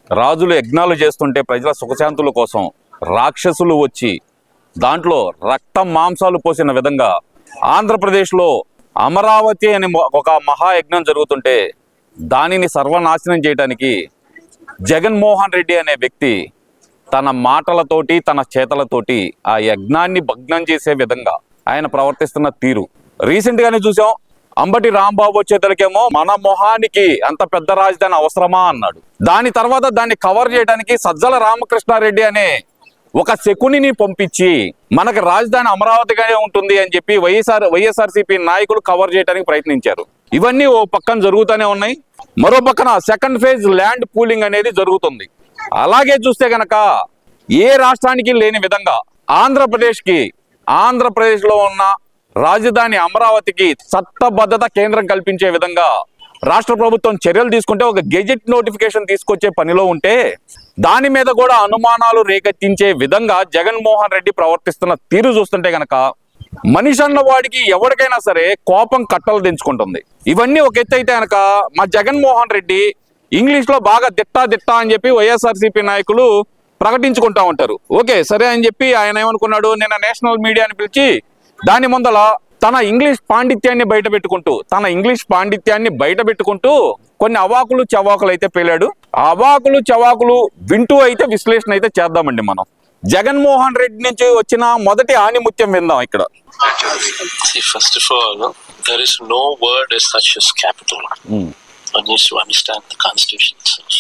రాజులు యజ్ఞాలు చేస్తుంటే ప్రజల సుఖశాంతుల కోసం రాక్షసులు వచ్చి దాంట్లో రక్తం మాంసాలు పోసిన విధంగా ఆంధ్రప్రదేశ్లో అమరావతి అనే ఒక మహాయజ్ఞం జరుగుతుంటే దానిని సర్వనాశనం చేయడానికి జగన్మోహన్ రెడ్డి అనే వ్యక్తి తన మాటలతోటి తన చేతలతోటి ఆ యజ్ఞాన్ని భగ్నం చేసే విధంగా ఆయన ప్రవర్తిస్తున్న తీరు రీసెంట్గానే చూసాం. అంబటి రాంబాబు వచ్చేతలకేమో మన మొహానికి అంత పెద్ద రాజధాని అవసరమా అన్నాడు. దాని తర్వాత దాన్ని కవర్ చేయడానికి సజ్జల రామకృష్ణారెడ్డి అనే ఒక శకునిని పంపించి మనకు రాజధాని అమరావతిగానే ఉంటుంది అని చెప్పి వైఎస్ఆర్సీపీ నాయకులు కవర్ చేయడానికి ప్రయత్నించారు. ఇవన్నీ ఓ పక్కన జరుగుతూనే ఉన్నాయి. మరో పక్కన సెకండ్ ఫేజ్ ల్యాండ్ పూలింగ్ అనేది జరుగుతుంది. అలాగే చూస్తే గనక ఏ రాష్ట్రానికి లేని విధంగా ఆంధ్రప్రదేశ్లో ఉన్న రాజధాని అమరావతికి చట్టబద్ధత కేంద్రం కల్పించే విధంగా రాష్ట్ర ప్రభుత్వం చర్యలు తీసుకుంటే ఒక గెజెట్ నోటిఫికేషన్ తీసుకొచ్చే పనిలో ఉంటే దాని మీద కూడా అనుమానాలు రేకెత్తించే విధంగా జగన్మోహన్ రెడ్డి ప్రవర్తిస్తున్న తీరు చూస్తుంటే గనక మనిషి అన్న వాడికి ఎవరికైనా సరే కోపం కట్టలు దించుకుంటుంది. ఇవన్నీ ఒక ఎత్తు అయితే గనక మా జగన్మోహన్ రెడ్డి ఇంగ్లీష్ లో బాగా దిట్టా అని చెప్పి వైఎస్ఆర్సీపీ నాయకులు ప్రకటించుకుంటా ఉంటారు. ఓకే సరే అని చెప్పి ఆయన ఏమనుకున్నాడు, నిన్న నేషనల్ మీడియాని పిలిచి దాని ముందల తన ఇంగ్లీష్ పాండిత్యాన్ని బయట పెట్టుకుంటూ కొన్ని అవాకులు చవాకులు అయితే పేలాడు. అవాకులు చవాకులు వింటూ అయితే విశ్లేషణ అయితే చేద్దామండి. మనం జగన్మోహన్ రెడ్డి నుంచి వచ్చిన మొదటి ఆణిముత్యం విందాం ఇక్కడ. First of all, there is no word as such as capital. One needs to understand the constitution itself.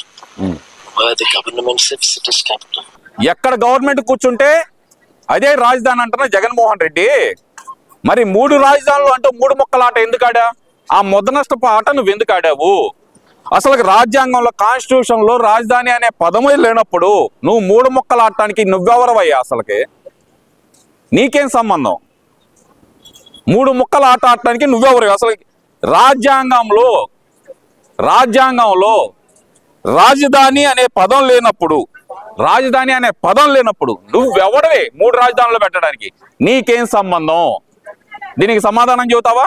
Where the government sits, it is capital. ఎక్కడ గవర్నమెంట్ కూర్చుంటే అదే రాజధాని అంటున్నా జగన్మోహన్ రెడ్డి. మరి 3 రాజధానులు అంటూ 3 ముక్కల ఆట ఎందుకు ఆడా? ఆ మొదనష్టపు ఆట నువ్వు ఎందుకు ఆడావు? అసలు రాజ్యాంగంలో కాన్స్టిట్యూషన్ లో రాజధాని అనే పదమే లేనప్పుడు నువ్వు 3 ముక్కల ఆడటానికి నువ్వెవరవయ్యా? అసలుకి నీకేం సంబంధం? 3 ముక్కల ఆట ఆడటానికి నువ్వెవరు? అసలు రాజ్యాంగంలో రాజధాని అనే పదం లేనప్పుడు నువ్వెవడవే 3 రాజధానులు పెట్టడానికి? నీకేం సంబంధం? దీనికి సమాధానం చెబుతావా?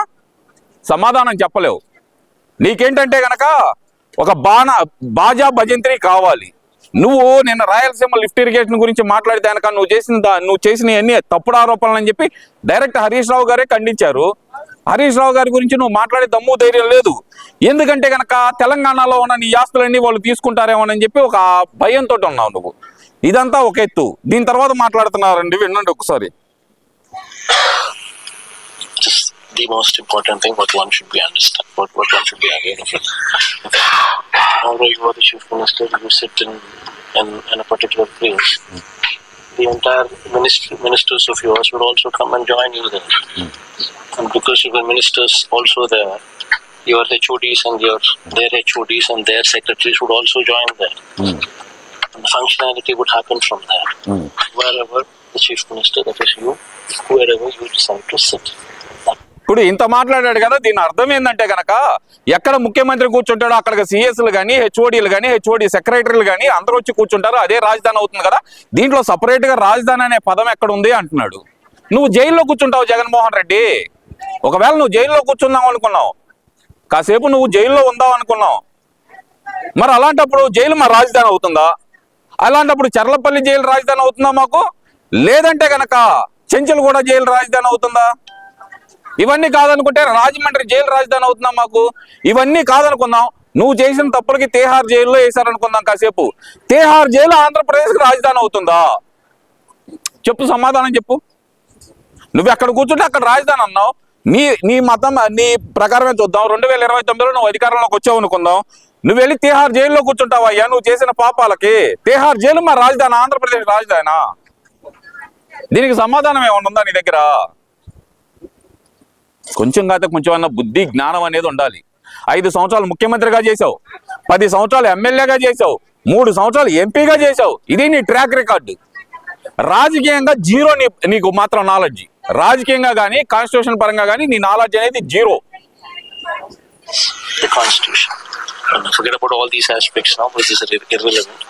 సమాధానం చెప్పలేవు. నీకేంటంటే గనక ఒక బాజా భజంత్రి కావాలి. నువ్వు నిన్న రాయలసీమ లిఫ్ట్ ఇరిగేషన్ గురించి మాట్లాడితే కనుక నువ్వు చేసిన అన్ని తప్పుడు ఆరోపణలు అని చెప్పి డైరెక్ట్ హరీష్ రావు గారే ఖండించారు. హరీష్ రావు గారి గురించి నువ్వు మాట్లాడే దమ్ము ధైర్యం లేదు. ఎందుకంటే గనక తెలంగాణలో ఉన్న నీ ఆస్తులన్నీ వాళ్ళు తీసుకుంటారేమోనని చెప్పి ఒక భయంతో ఉన్నావు నువ్వు. ఇదంతా ఒక ఎత్తు. దీని తర్వాత మాట్లాడుతున్నారండి, వినండి ఒకసారి. The most important thing what one should be understand, what one should be aware of it. Although you are the chief minister, you sit in a particular place. The entire ministers of yours would also come and join you there. And because you were ministers also there, your HODs and their HODs and their secretaries would also join there. And the functionality would happen from there. Wherever the chief minister, that is you, wherever you decide to sit. ఇప్పుడు ఇంత మాట్లాడాడు కదా, దీని అర్థం ఏంటంటే కనుక ఎక్కడ ముఖ్యమంత్రి కూర్చుంటాడో అక్కడ సిఎస్లు కానీ హెచ్ఓడీలు కానీ హెచ్ఓడి సెక్రటరీలు కానీ అందరూ వచ్చి కూర్చుంటారు, అదే రాజధాని అవుతుంది కదా. దీంట్లో సపరేట్గా రాజధాని అనే పదం ఎక్కడ ఉంది అంటున్నాడు. నువ్వు జైల్లో కూర్చుంటావు జగన్మోహన్ రెడ్డి. ఒకవేళ నువ్వు జైల్లో కూర్చున్నావు అనుకున్నావు, కాసేపు నువ్వు జైల్లో ఉందావు అనుకున్నావు, మరి అలాంటప్పుడు జైలు మా రాజధాని అవుతుందా? అలాంటప్పుడు చర్లపల్లి జైలు రాజధాని అవుతుందా మాకు? లేదంటే కనుక చెంచల్గూడ జైలు రాజధాని అవుతుందా? ఇవన్నీ కాదనుకుంటే రాజమండ్రి జైలు రాజధాని అవుతుందా మాకు? ఇవన్నీ కాదనుకుందాం. నువ్వు చేసిన తప్పులకి తీహార్ జైల్లో వేశారనుకుందాం కాసేపు. తీహార్ జైలు ఆంధ్రప్రదేశ్కి రాజధాని అవుతుందా? చెప్పు, సమాధానం చెప్పు. నువ్వు ఎక్కడ కూర్చుంటే అక్కడ రాజధాని అన్నావు. నీ మతం నీ ప్రకారమే చూద్దాం. 2029లో నువ్వు అధికారంలోకి వచ్చావు అనుకుందాం. నువ్వు వెళ్ళి తీహార్ జైల్లో కూర్చుంటావు అయ్యా నువ్వు చేసిన పాపాలకి. తీహార్ జైలు మా రాజధాని, ఆంధ్రప్రదేశ్ రాజధానా? దీనికి సమాధానం ఏమన్నా ఉందా నీ దగ్గర? కొంచెం కాదు కొంచెం అన్న బుద్ధి జ్ఞానం అనేది ఉండాలి. 5 సంవత్సరాలు ముఖ్యమంత్రిగా చేసావు, 10 సంవత్సరాలు ఎమ్మెల్యేగా చేసావు, 3 సంవత్సరాలు ఎంపీగా చేసావు. ఇది నీ ట్రాక్ రికార్డు. రాజకీయంగా జీరో నీకు మాత్రం నాలెడ్జ్. రాజకీయంగా కానీ కాన్స్టిట్యూషన్ పరంగా కానీ నీ నాలెడ్జ్ అనేది zero. The constitution. Forget about all these aspects now, which is irrelevant.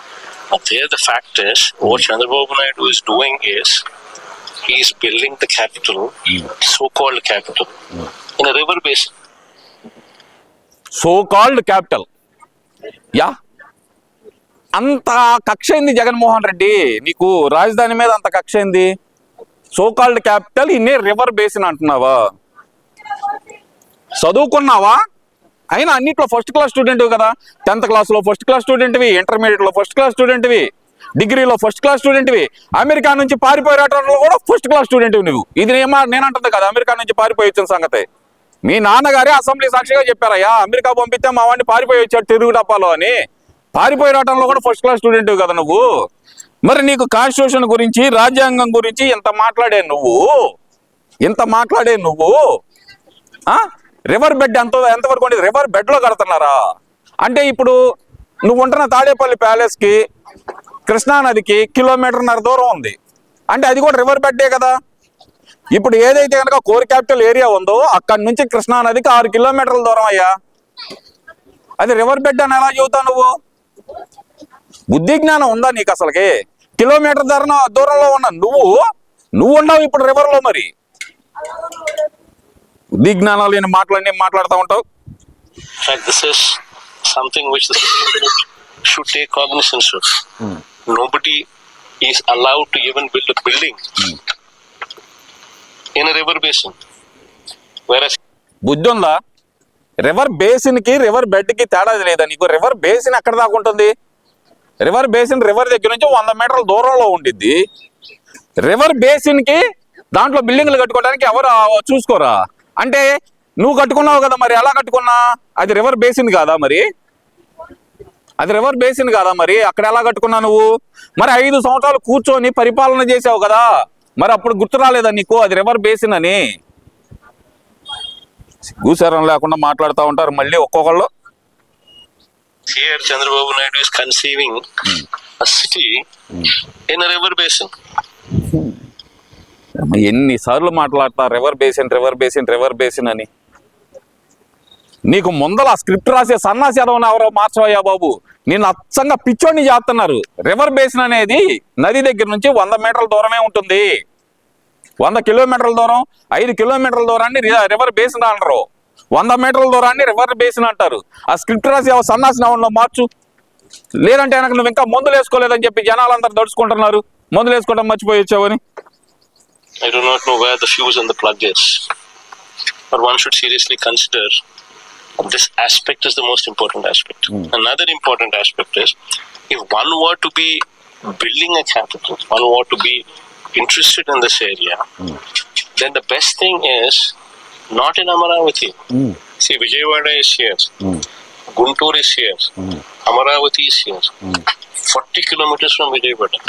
But there the fact is, what Chandrababu Naidu is doing is, he is building the capital, so-called capital, in a river basin. So-called capital. Yeah. అంత కక్ష ఏంది జగన్మోహన్ రెడ్డి నీకు? రాజధాని మీద అంత కక్ష ఏంది? So called capital ఇన్నే రివర్ బేసిన్ అంటున్నావా? చదువుకున్నావా? అయినా అన్నిట్లో ఫస్ట్ క్లాస్ స్టూడెంట్ కదా. 10th క్లాస్లో ఫస్ట్ క్లాస్ స్టూడెంట్వి, ఇంటర్మీడియట్లో ఫస్ట్ క్లాస్ స్టూడెంట్వి, డిగ్రీలో ఫస్ట్ క్లాస్ స్టూడెంట్వి, అమెరికా నుంచి పారిపోయే రావడంలో కూడా ఫస్ట్ క్లాస్ స్టూడెంట్వి నువ్వు. ఇది నేనంటుంది కదా అమెరికా నుంచి పారిపోయి వచ్చిన సంగతి. మీ నాన్నగారే అసెంబ్లీ సాక్షిగా చెప్పారయ్యా, అమెరికా పంపిస్తే మా వాడిని పారిపోయి వచ్చాడు తిరుగు డప్పాలో అని. పారిపోయి రావడంలో కూడా ఫస్ట్ క్లాస్ స్టూడెంట్ కదా నువ్వు. మరి నీకు కాన్స్టిట్యూషన్ గురించి, రాజ్యాంగం గురించి ఇంత మాట్లాడే నువ్వు రివర్ బెడ్ ఎంతవరకు ఉండేది? రివర్ బెడ్లో కడుతున్నారా? అంటే ఇప్పుడు నువ్వు ఉంటున్న తాడేపల్లి ప్యాలెస్కి కృష్ణానదికి 1.5 కిలోమీటర్ దూరం ఉంది. అంటే అది కూడా రివర్ బెడ్డే కదా. ఇప్పుడు ఏదైతే కనుక కోర్ క్యాపిటల్ ఏరియా ఉందో అక్కడి నుంచి కృష్ణానదికి 6 కిలోమీటర్ల దూరం అయ్యా. అది రివర్ బెడ్ అని ఎలా చెబుతావు నువ్వు? బుద్ధి జ్ఞానం ఉందా నీకు అసలుకి? కిలోమీటర్ దూరంలో ఉన్న నువ్వు ఉన్నావు ఇప్పుడు రివర్లో. మరి బుద్ధి జ్ఞానాలు లేని మాటలన్నీ మాట్లాడుతూ ఉంటావు. This is something which the Supreme Court should take cognizance of. Nobody is allowed to even build a building in a river basin. Whereas బుద్ధి ఉందా? రివర్ బేసిన్ కి రివర్ బెడ్ కి తేడా లేదా నీకు? రివర్ బేసిన్ ఎక్కడ దాకా ఉంటుంది? రివర్ బేసిన్ రివర్ దగ్గర నుంచి 100 మీటర్ల దూరంలో ఉండిద్ది. రివర్ బేసిన్ కి దాంట్లో బిల్డింగ్లు కట్టుకోవడానికి ఎవరు చూసుకోరా? అంటే నువ్వు కట్టుకున్నావు కదా, మరి ఎలా కట్టుకున్నా? అది రివర్ బేసిన్ కాదా మరి? అక్కడ ఎలా కట్టుకున్నా నువ్వు? మరి 5 సంవత్సరాలు కూర్చొని పరిపాలన చేసావు కదా, మరి అప్పుడు గుర్తు రాలేదా నీకు అది రివర్ బేసిన్ అని? భూసారం లేకుండా మాట్లాడుతూ ఉంటారు మళ్ళీ ఒక్కొక్కళ్ళు. here Chandrababu Naidu is conceiving a city in a river basin. ఎన్నిసార్లు మాట్లాడతా రివర్ బేసిన్ అని. నీకు ముందల స్క్రిప్ట్ రాసే సన్నాసి ఎదవని ఎవరో మార్చవయ్యా బాబు. నేను అచ్చంగా పిచ్చోడిని చేస్తున్నారు. రివర్ బేసిన్ అనేది నది దగ్గర నుంచి 100 మీటర్ల దూరమే ఉంటుంది. 100 కిలోమీటర్ల దూరం, 5 కిలోమీటర్ల దూరాన్ని రివర్ బేసిన్ అంటారు. 100 మీటర్ల దూరాన్ని రివర్ బేసిన్ అంటారు. ఆ స్క్రిప్ట్ రాసి సన్నాసి నవల్లో మార్చు. లేదంటే కనుక నువ్వు ఇంకా మందులు వేసుకోలేదని చెప్పి జనాలందరూ దడుచుకుంటున్నారు. మందులు వేసుకోవడం మర్చిపోయి వచ్చావని. I do not know where the fuse and the plug is, but one should seriously consider this aspect is the most important aspect. Another important aspect is, if one were to be building a capital, one were to be interested in this area, then the best thing is not in Amaravati. See, Vijayawada is here, Guntur is here, Amaravati is here. 40 kilometers from Vijayawada,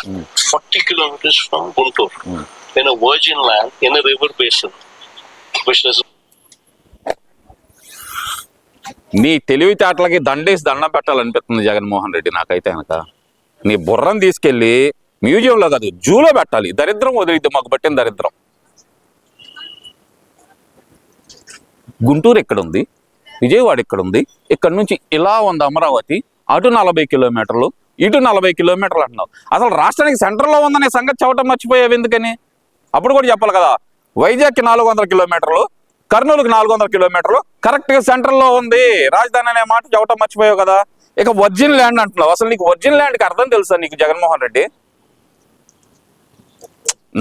40 kilometers from Guntur, in a virgin land, in a river basin, which is. నీ తెలివితేటలకి దండేసి దండం పెట్టాలనిపిస్తుంది జగన్మోహన్ రెడ్డి నాకైతే కనుక. నీ బుర్రను తీసుకెళ్లి మ్యూజియంలో కాదు జూలో పెట్టాలి. దరిద్రం వదిలిద్ది మాకు పట్టిన దరిద్రం. గుంటూరు ఎక్కడుంది? విజయవాడ ఎక్కడుంది? ఇక్కడ నుంచి ఇలా ఉంది అమరావతి. అటు 40 కిలోమీటర్లు, ఇటు 40 కిలోమీటర్లు అంటున్నావు. అసలు రాష్ట్రానికి సెంటర్లో ఉందనే సంగతి చెప్పడం మర్చిపోయావు ఎందుకని? అప్పుడు కూడా చెప్పాలి కదా. వైజాగ్కి 400 కిలోమీటర్లు, కర్నూలుకి 400 కిలోమీటర్లు, కరెక్ట్గా సెంటర్లో ఉంది రాజధాని అనే మాట చెప్పడం మర్చిపోయావు కదా. ఇక వర్జిన్ ల్యాండ్ అంటున్నావు. అసలు నీకు వర్జిన్ ల్యాండ్కి అర్థం తెలుసా నీకు జగన్మోహన్ రెడ్డి?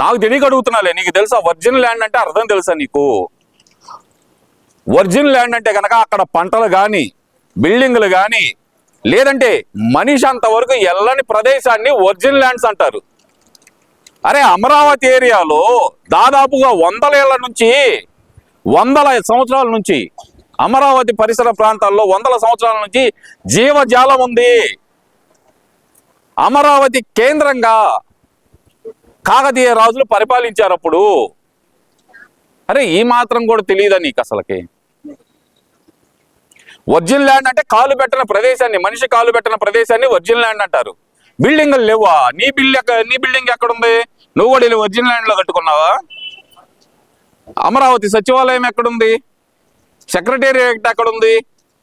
నాకు తెలియక అడుగుతున్నాలే, నీకు తెలుసా వర్జిన్ ల్యాండ్ అంటే అర్థం తెలుసా నీకు? వర్జిన్ ల్యాండ్ అంటే కనుక అక్కడ పంటలు కానీ, బిల్డింగ్లు కానీ, లేదంటే మనిషి అంతవరకు ఎల్లని ప్రదేశాన్ని వర్జిన్ ల్యాండ్స్ అంటారు. అరే అమరావతి ఏరియాలో దాదాపుగా 100 సంవత్సరాల నుంచి అమరావతి పరిసర ప్రాంతాల్లో 100 సంవత్సరాల నుంచి జీవజాలం ఉంది. అమరావతి కేంద్రంగా కాకతీయ రాజులు పరిపాలించారు అప్పుడు. అరే ఈ మాత్రం కూడా తెలియదా నీకు అసలుకి? వర్జిన్ ల్యాండ్ అంటే కాలు పెట్టిన ప్రదేశాన్ని, మనిషి కాలు పెట్టిన ప్రదేశాన్ని వర్జిన్ ల్యాండ్ అంటారు. బిల్డింగ్లు లేవా? నీ బిల్డింగ్ ఎక్కడుంది? నువ్వు కూడా వెళ్ళి వర్జిన్ ల్యాండ్ లో కట్టుకున్నావా? అమరావతి సచివాలయం ఎక్కడుంది? సెక్రటేరియట్ ఎక్కడుంది?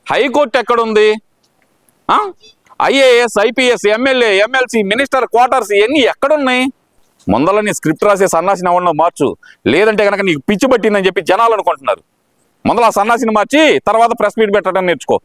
హైకోర్టు ఎక్కడుంది? IAS, IPS, MLA, MLC, minister quarters ఇవన్నీ ఎక్కడున్నాయి? ముందలని స్క్రిప్ట్ రాసే సన్నాసిని ఎవరినో మార్చు. లేదంటే కనుక నీకు పిచ్చి పట్టిందని చెప్పి జనాలు అనుకుంటున్నారు. ముందర ఆ సన్నాసిని మార్చి తర్వాత ప్రెస్ మీట్ పెట్టడం నేర్చుకో.